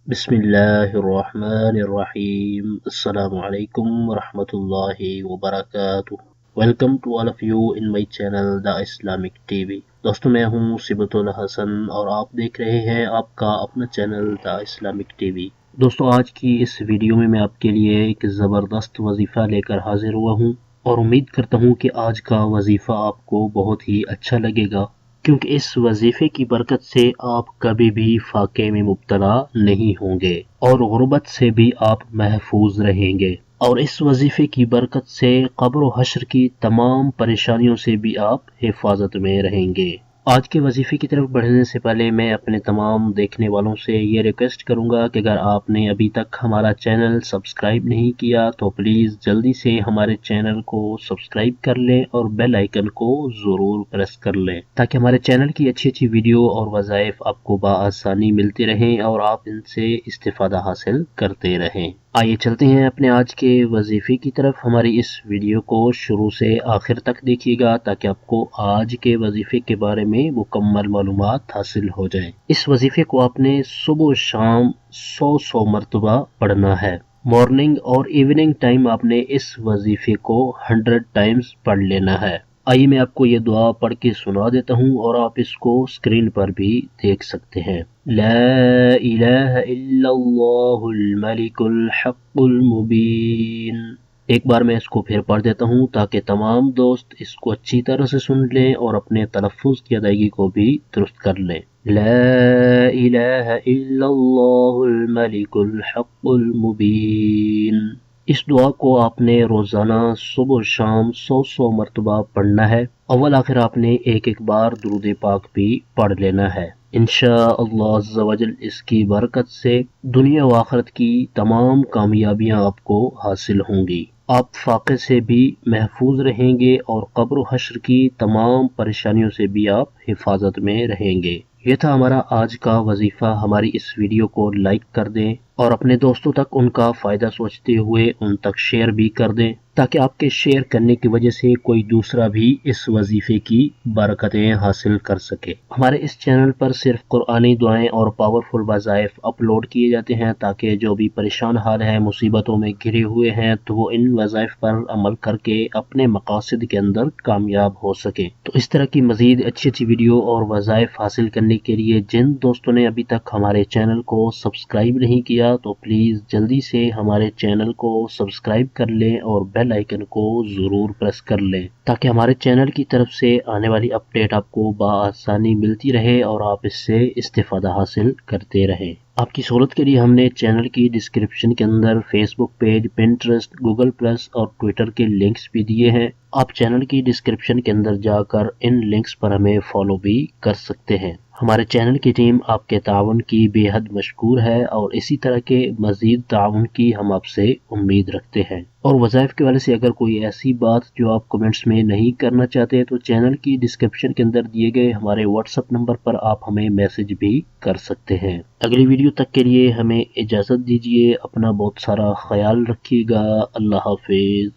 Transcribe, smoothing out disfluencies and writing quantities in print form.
بسم اللہ الرحمن الرحیم السلام علیکم ورحمۃ اللہ وبرکاتہ۔ Welcome to all of you in my channel the Islamic TV. دوستوں میں ہوں صبت الحسن اور آپ دیکھ رہے ہیں آپ کا اپنا channel the Islamic TV. دوستوں آج کی اس ویڈیو میں آپ کے لیے ایک زبردست وظیفہ لے کر حاضر ہوا ہوں اور امید کرتا ہوں کہ آج کا وظیفہ آپ کو بہت ہی اچھا لگے گا، کیونکہ اس وظیفے کی برکت سے آپ کبھی بھی فاقے میں مبتلا نہیں ہوں گے اور غربت سے بھی آپ محفوظ رہیں گے، اور اس وظیفے کی برکت سے قبر و حشر کی تمام پریشانیوں سے بھی آپ حفاظت میں رہیں گے۔ آج کے وظیفے کی طرف بڑھنے سے پہلے میں اپنے تمام دیکھنے والوں سے یہ ریکویسٹ کروں گا کہ اگر آپ نے ابھی تک ہمارا چینل سبسکرائب نہیں کیا تو پلیز جلدی سے ہمارے چینل کو سبسکرائب کر لیں اور بیل آئیکن کو ضرور پریس کر لیں تاکہ ہمارے چینل کی اچھی ویڈیو اور وظائف آپ کو بآسانی ملتے رہیں اور آپ ان سے استفادہ حاصل کرتے رہیں۔ آئیے چلتے ہیں اپنے آج کے وظیفے کی طرف۔ ہماری اس ویڈیو کو شروع سے آخر تک دیکھیے گا تاکہ آپ کو آج کے وظیفے کے بارے میں مکمل معلومات حاصل ہو جائیں۔ اس وظیفے کو آپ نے صبح و شام 100 مرتبہ پڑھنا ہے۔ مارننگ اور ایوننگ ٹائم آپ نے اس وظیفے کو 100 ٹائمز پڑھ لینا ہے۔ آئیے میں آپ کو یہ دعا پڑھ کے سنا دیتا ہوں اور آپ اس کو اسکرین پر بھی دیکھ سکتے ہیں۔ لا الہ الا اللہ الملک الحق المبین۔ ایک بار میں اس کو پھر پڑھ دیتا ہوں تاکہ تمام دوست اس کو اچھی طرح سے سن لیں اور اپنے تلفظ کی ادائیگی کو بھی درست کر لیں۔ لا الہ الا اللہ الملک الحق المبین۔ اس دعا کو آپ نے روزانہ صبح و شام 100 مرتبہ پڑھنا ہے۔ اول آخر آپ نے ایک بار درود پاک بھی پڑھ لینا ہے۔ انشاءاللہ عز و جل اس کی برکت سے دنیا و آخرت کی تمام کامیابیاں آپ کو حاصل ہوں گی۔ آپ فاقے سے بھی محفوظ رہیں گے اور قبر و حشر کی تمام پریشانیوں سے بھی آپ حفاظت میں رہیں گے۔ یہ تھا ہمارا آج کا وظیفہ۔ ہماری اس ویڈیو کو لائک کر دیں اور اپنے دوستوں تک ان کا فائدہ سوچتے ہوئے ان تک شیئر بھی کر دیں تاکہ آپ کے شیئر کرنے کی وجہ سے کوئی دوسرا بھی اس وظیفے کی برکتیں حاصل کر سکے۔ ہمارے اس چینل پر صرف قرآنی دعائیں اور پاورفل وظائف اپلوڈ کیے جاتے ہیں تاکہ جو بھی پریشان حال ہیں، مصیبتوں میں گھرے ہوئے ہیں، تو وہ ان وظائف پر عمل کر کے اپنے مقاصد کے اندر کامیاب ہو سکے۔ تو اس طرح کی مزید اچھی ویڈیو اور وظائف حاصل کرنے کے لیے جن دوستوں نے ابھی تک ہمارے چینل کو سبسکرائب نہیں کیا تو پلیز جلدی سے ہمارے چینل کو سبسکرائب کر لیں اور بیل آئیکن کو ضرور پریس کر لیں تاکہ ہمارے چینل کی طرف سے آنے والی اپڈیٹ آپ کو بآسانی ملتی رہے اور آپ اس سے استفادہ حاصل کرتے رہیں۔ آپ کی سہولت کے لیے ہم نے چینل کی ڈسکرپشن کے اندر فیس بک پیج، پنٹرسٹ، گوگل پلس اور ٹویٹر کے لنکس بھی دیے ہیں۔ آپ چینل کی ڈسکرپشن کے اندر جا کر ان لنکس پر ہمیں فالو بھی کر سکتے ہیں۔ ہمارے چینل کی ٹیم آپ کے تعاون کی بے حد مشکور ہے اور اسی طرح کے مزید تعاون کی ہم آپ سے امید رکھتے ہیں۔ اور وظائف کے والے سے اگر کوئی ایسی بات جو آپ کمنٹس میں نہیں کرنا چاہتے تو چینل کی ڈسکرپشن کے اندر دیے گئے ہمارے واٹس ایپ نمبر پر آپ ہمیں میسج بھی کر سکتے ہیں۔ اگلی ویڈیو تک کے لیے ہمیں اجازت دیجیے۔ اپنا بہت سارا خیال رکھیے گا۔ اللہ حافظ۔